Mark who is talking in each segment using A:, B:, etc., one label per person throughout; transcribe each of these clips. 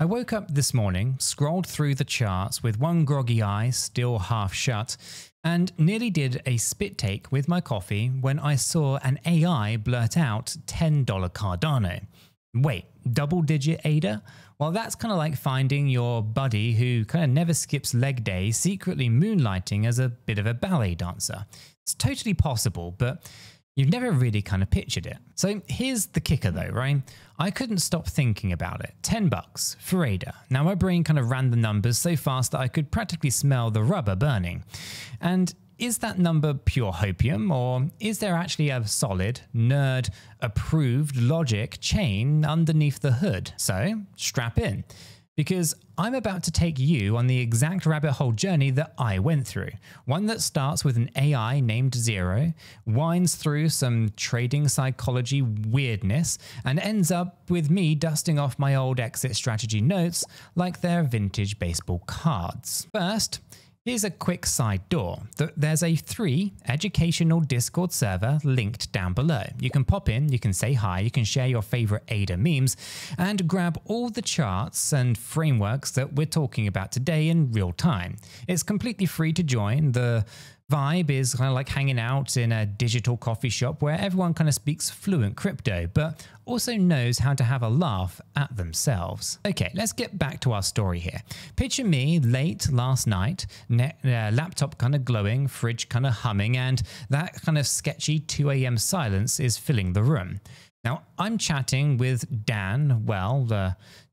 A: I woke up this morning, scrolled through the charts with one groggy eye still half shut, and nearly did a spit take with my coffee when I saw an AI blurt out $10 Cardano. Wait, double-digit ADA? Well, that's kind of like finding your buddy who kind of never skips leg day secretly moonlighting as a bit of a ballet dancer. It's totally possible, but you've never really kind of pictured it. So here's the kicker though, right? I couldn't stop thinking about it. $10 for ADA. Now my brain kind of ran the numbers so fast that I could practically smell the rubber burning. And is that number pure hopium, or is there actually a solid, nerd-approved logic chain underneath the hood? So strap in, because I'm about to take you on the exact rabbit hole journey that I went through. One that starts with an AI named Zero, winds through some trading psychology weirdness, and ends up with me dusting off my old exit strategy notes like they're vintage baseball cards. First, here's a quick side door. There's a free educational Discord server linked down below. You can pop in, you can say hi, you can share your favorite ADA memes, and grab all the charts and frameworks that we're talking about today in real time. It's completely free to join. The vibe is kind of like hanging out in a digital coffee shop where everyone kind of speaks fluent crypto, but also knows how to have a laugh at themselves. Okay, let's get back to our story here. Picture me late last night, laptop kind of glowing, fridge kind of humming, and that kind of sketchy 2 a.m. silence is filling the room. Now, I'm chatting with Dan,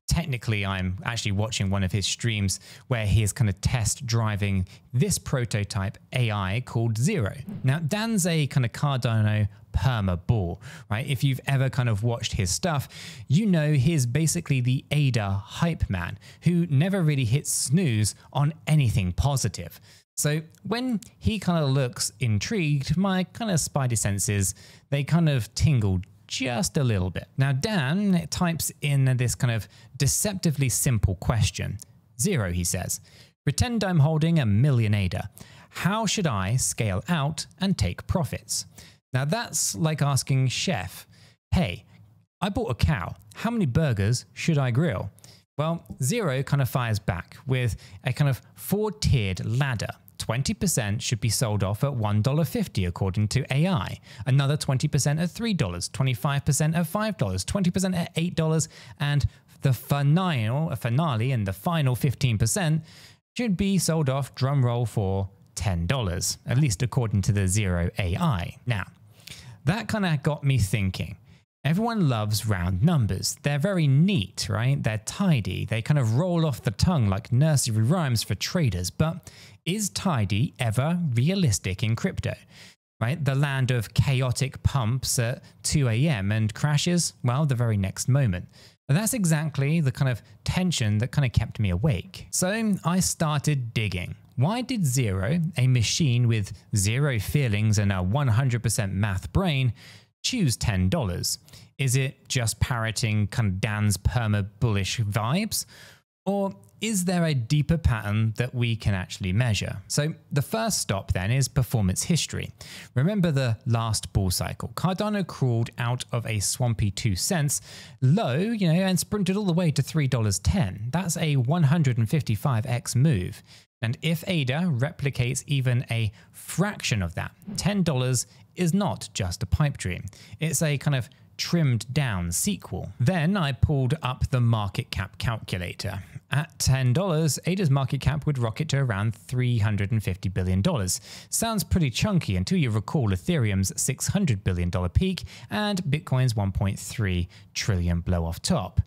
A: technically, I'm actually watching one of his streams where he is kind of test driving this prototype AI called Zero. Now, Dan's a kind of Cardano perma bull, right? If you've ever kind of watched his stuff, you know he's basically the ADA hype man who never really hits snooze on anything positive. So when he kind of looks intrigued, my kind of spidey senses, they kind of tingle just a little bit. Now Dan types in this kind of deceptively simple question. Zero, he says, pretend I'm holding $1 million ADA. How should I scale out and take profits? Now that's like asking Chef, hey, I bought a cow. How many burgers should I grill? Well, Zero kind of fires back with a kind of 4-tiered ladder. 20% should be sold off at $1.50 according to AI, another 20% at $3, 25% at $5, 20% at $8, and the finale and the final 15% should be sold off, drumroll, for $10, at least according to the Zero AI. Now, that kind of got me thinking. Everyone loves round numbers. They're very neat, right? They're tidy. They kind of roll off the tongue like nursery rhymes for traders. But is tidy ever realistic in crypto? Right? The land of chaotic pumps at 2 a.m. and crashes, well, the very next moment. And that's exactly the kind of tension that kind of kept me awake. So I started digging. Why did Zero, a machine with zero feelings and a 100% math brain, choose $10? Is it just parroting kind of Dan's perma bullish vibes? Or is there a deeper pattern that we can actually measure? So the first stop then is performance history. Remember the last bull cycle. Cardano crawled out of a swampy 2 cents low, and sprinted all the way to $3.10. That's a 155x move. And if ADA replicates even a fraction of that, $10 is not just a pipe dream. It's a kind of trimmed down sequel. Then I pulled up the market cap calculator. At $10, ADA's market cap would rocket to around $350 billion. Sounds pretty chunky until you recall Ethereum's $600 billion peak and Bitcoin's $1.3 trillion blow off top.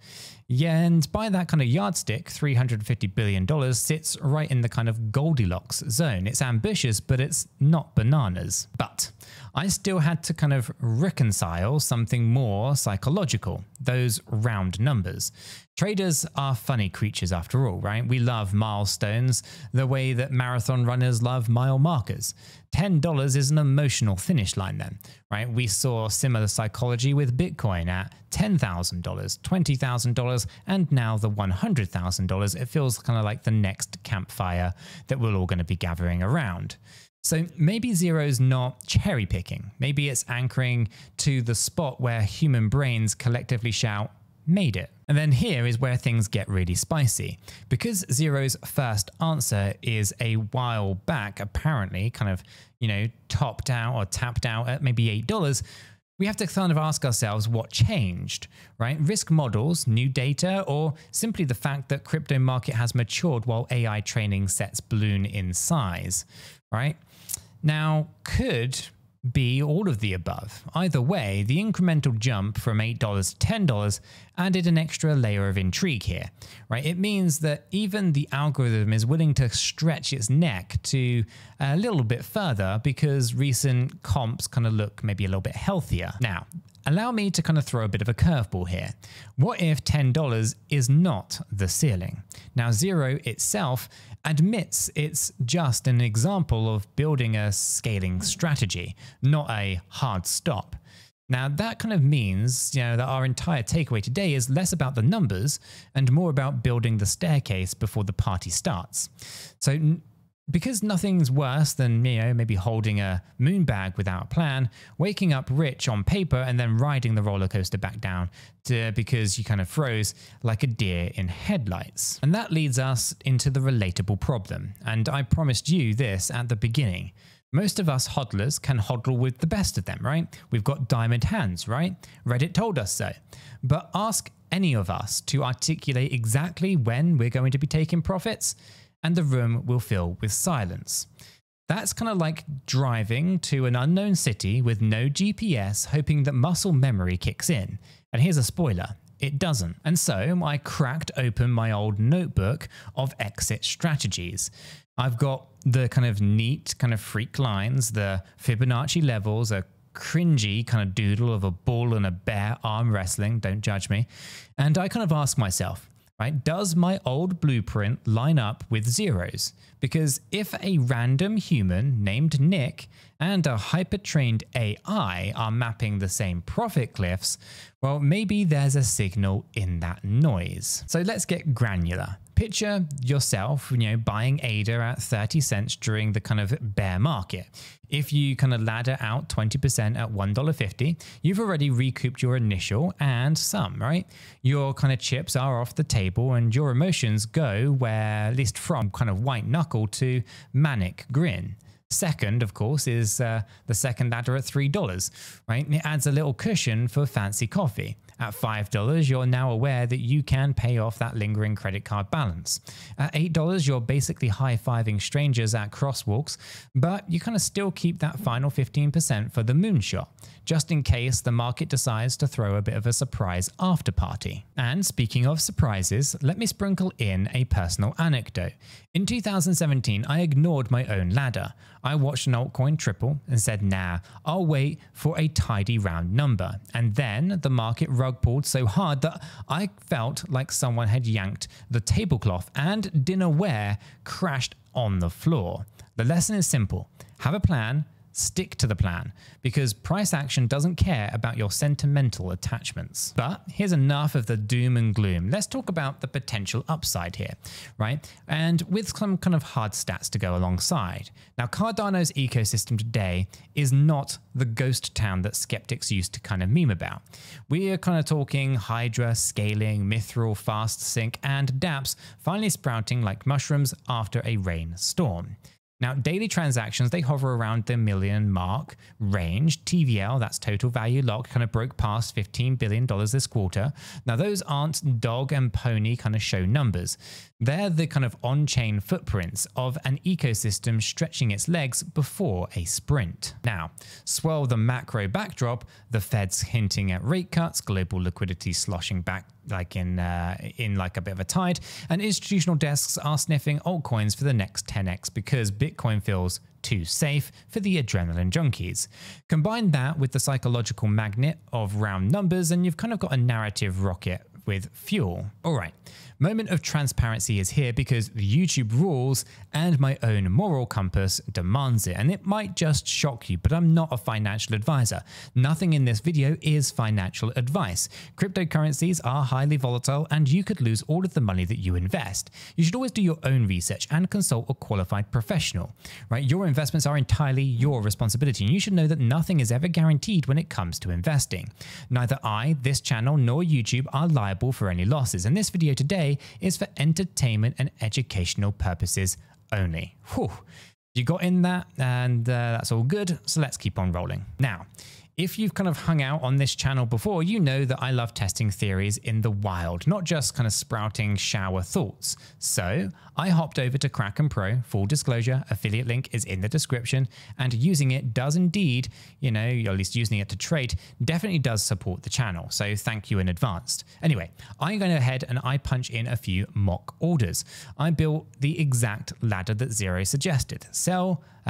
A: Yeah, and by that kind of yardstick, $350 billion sits right in the kind of Goldilocks zone. It's ambitious, but it's not bananas. But I still had to kind of reconcile something more psychological, those round numbers. Traders are funny creatures after all, right? We love milestones the way that marathon runners love mile markers. $10 is an emotional finish line then, right? We saw similar psychology with Bitcoin at $10,000, $20,000, and now the $100,000. It feels kind of like the next campfire that we're all going to be gathering around. So maybe Zero's not cherry picking. Maybe it's anchoring to the spot where human brains collectively shout, made it. And then here is where things get really spicy. Because Zero's first answer is a while back, apparently kind of, topped out or tapped out at maybe $8, we have to kind of ask ourselves what changed, right? Risk models, new data, or simply the fact that crypto market has matured while AI training sets balloon in size, right? Now, could be all of the above. Either way, the incremental jump from $8 to $10 added an extra layer of intrigue here, right? It means that even the algorithm is willing to stretch its neck to a little bit further because recent comps kind of look maybe a little bit healthier. Now, allow me to kind of throw a bit of a curveball here. What if $10 is not the ceiling? Now, Zero itself admits it's just an example of building a scaling strategy, not a hard stop. Now, that kind of means, that our entire takeaway today is less about the numbers and more about building the staircase before the party starts. So, because nothing's worse than, maybe holding a moon bag without a plan, waking up rich on paper and then riding the roller coaster back down because you kind of froze like a deer in headlights. And that leads us into the relatable problem. And I promised you this at the beginning. Most of us hodlers can hodl with the best of them, right? We've got diamond hands, right? Reddit told us so. But ask any of us to articulate exactly when we're going to be taking profits, and the room will fill with silence. That's kind of like driving to an unknown city with no GPS, hoping that muscle memory kicks in. And here's a spoiler, it doesn't. And so I cracked open my old notebook of exit strategies. I've got the kind of neat kind of freak lines, the Fibonacci levels, a cringy kind of doodle of a bull and a bear arm wrestling, don't judge me. And I kind of ask myself, right, does my old blueprint line up with Zero's? Because if a random human named Nick and a hyper-trained AI are mapping the same profit cliffs, well, maybe there's a signal in that noise. So let's get granular. Picture yourself, buying ADA at 30 cents during the kind of bear market. If you kind of ladder out 20% at $1.50, you've already recouped your initial and some, right? Your kind of chips are off the table and your emotions go where, at least from kind of white knuckle to manic grin. Second, of course, is the second ladder at $3, right? It adds a little cushion for fancy coffee. At $5, you're now aware that you can pay off that lingering credit card balance. At $8, you're basically high-fiving strangers at crosswalks, but you kind of still keep that final 15% for the moonshot, just in case the market decides to throw a bit of a surprise after party. And speaking of surprises, let me sprinkle in a personal anecdote. In 2017, I ignored my own ladder. I watched an altcoin triple and said, nah, I'll wait for a tidy round number. And then the market rug pulled so hard that I felt like someone had yanked the tablecloth and dinnerware crashed on the floor. The lesson is simple. Have a plan. Stick to the plan, because price action doesn't care about your sentimental attachments. But here's enough of the doom and gloom. Let's talk about the potential upside here, right? And with some kind of hard stats to go alongside. Now, Cardano's ecosystem today is not the ghost town that skeptics used to kind of meme about. We are kind of talking Hydra, scaling, Mithril, Fast Sync, and dApps finally sprouting like mushrooms after a rainstorm. Now, daily transactions, they hover around the million mark range. TVL, that's total value locked, kind of broke past $15 billion this quarter. Now, those aren't dog and pony kind of show numbers. They're the kind of on-chain footprints of an ecosystem stretching its legs before a sprint. Now, swirl the macro backdrop, the Fed's hinting at rate cuts, global liquidity sloshing back like in like a bit of a tide, and institutional desks are sniffing altcoins for the next 10x because Bitcoin feels too safe for the adrenaline junkies. Combine that with the psychological magnet of round numbers and you've kind of got a narrative rocket with fuel. All right, moment of transparency is here because YouTube rules and my own moral compass demands it. And it might just shock you, but I'm not a financial advisor. Nothing in this video is financial advice. Cryptocurrencies are highly volatile and you could lose all of the money that you invest. You should always do your own research and consult a qualified professional, right? Your investments are entirely your responsibility and you should know that nothing is ever guaranteed when it comes to investing. Neither I, this channel, nor YouTube are liable liable for any losses. And this video today is for entertainment and educational purposes only. Whew. You got in that, and that's all good. So let's keep on rolling. Now, if you've kind of hung out on this channel before, you know that I love testing theories in the wild, not just kind of sprouting shower thoughts. So I hopped over to Kraken Pro, full disclosure, affiliate link is in the description, and using it does indeed, or at least using it to trade, definitely does support the channel. So thank you in advance. Anyway, I'm going ahead and I punch in a few mock orders. I built the exact ladder that Zero suggested.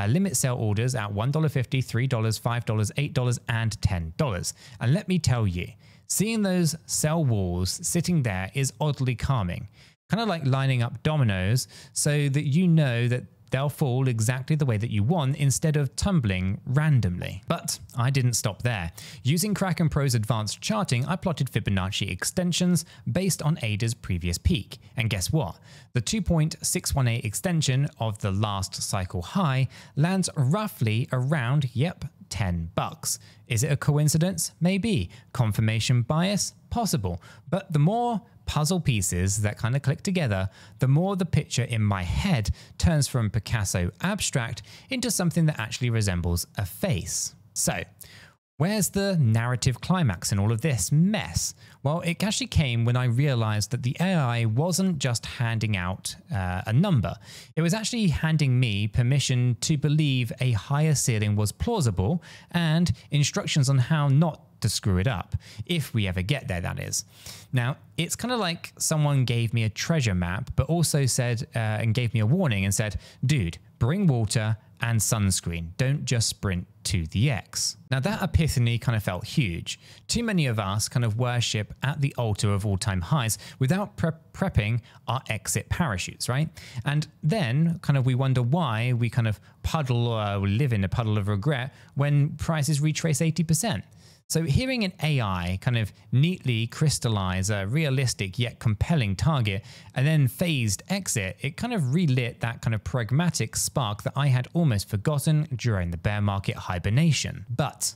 A: Limit sell orders at $1.50, $3, $5, $8, and $10. And let me tell you, seeing those sell walls sitting there is oddly calming. Kind of like lining up dominoes so that you know that they'll fall exactly the way that you want instead of tumbling randomly. But I didn't stop there. Using Kraken Pro's advanced charting, I plotted Fibonacci extensions based on ADA's previous peak. And guess what? The 2.618 extension of the last cycle high lands roughly around, $10. Is it a coincidence? Maybe. Confirmation bias? Possible. But the more puzzle pieces that kind of click together, the more the picture in my head turns from Picasso abstract into something that actually resembles a face. So, where's the narrative climax in all of this mess? Well, it actually came when I realized that the AI wasn't just handing out a number. It was actually handing me permission to believe a higher ceiling was plausible and instructions on how not to screw it up, if we ever get there, that is. Now, it's kind of like someone gave me a treasure map, but also said and gave me a warning and said, dude, bring water and sunscreen. Don't just sprint to the X. Now that epiphany kind of felt huge. Too many of us kind of worship at the altar of all-time highs without prepping our exit parachutes, right? And then kind of we wonder why we kind of puddle or live in a puddle of regret when prices retrace 80%. So hearing an AI kind of neatly crystallize a realistic yet compelling target and then phased exit, it kind of relit that kind of pragmatic spark that I had almost forgotten during the bear market hibernation. But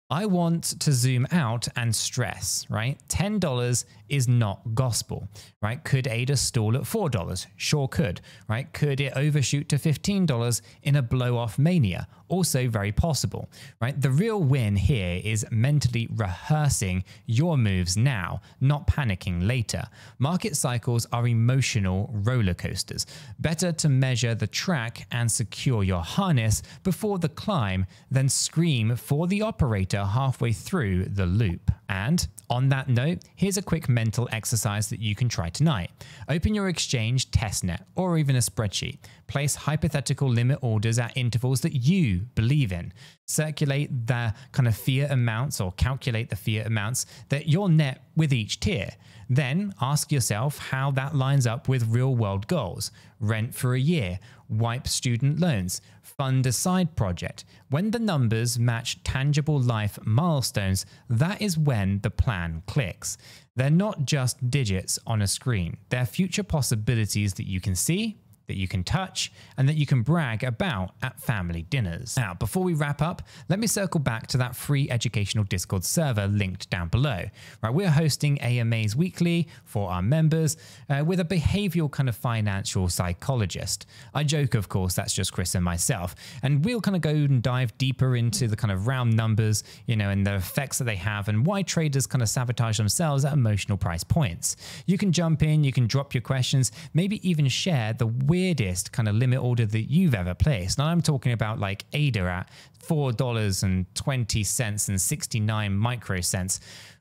A: I want to zoom out and stress, right? $10 is not gospel, right? Could ADA stall at $4? Sure could, right? Could it overshoot to $15 in a blow-off mania? Also very possible, right? The real win here is mentally rehearsing your moves now, not panicking later. Market cycles are emotional roller coasters. Better to measure the track and secure your harness before the climb than scream for the operator halfway through the loop. And on that note, here's a quick mental exercise that you can try tonight. Open your exchange testnet or even a spreadsheet. Place hypothetical limit orders at intervals that you believe in. Circulate the kind of fiat amounts or calculate the fiat amounts that you'll net with each tier. Then ask yourself how that lines up with real world goals. Rent for a year, wipe student loans, fund a side project. When the numbers match tangible life milestones, that is when the plan clicks. They're not just digits on a screen. They're future possibilities that you can see, that you can touch, and that you can brag about at family dinners. Now, before we wrap up, let me circle back to that free educational Discord server linked down below. Right, we're hosting AMAs weekly for our members with a behavioral kind of financial psychologist. I joke, of course, that's just Chris and myself, and we'll kind of go and dive deeper into the kind of round numbers, and the effects that they have and why traders kind of sabotage themselves at emotional price points. You can jump in, you can drop your questions, maybe even share the weirdest kind of limit order that you've ever placed. Now I'm talking about like ADA at $4.20 and 69 microcents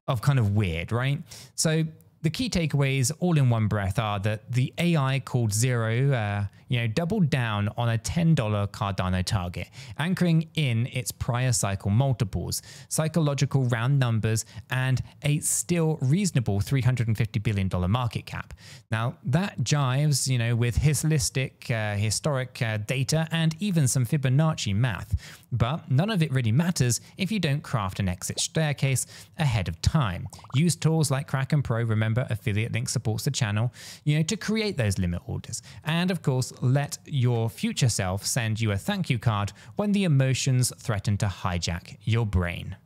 A: of kind of weird, right? So the key takeaways all in one breath are that the AI called Zero, doubled down on a $10 Cardano target, anchoring in its prior cycle multiples, psychological round numbers, and a still reasonable $350 billion market cap. Now that jives, with historic data and even some Fibonacci math, but none of it really matters if you don't craft an exit staircase ahead of time. Use tools like Kraken Pro, remember affiliate link supports the channel, to create those limit orders. And of course, let your future self send you a thank you card when the emotions threaten to hijack your brain.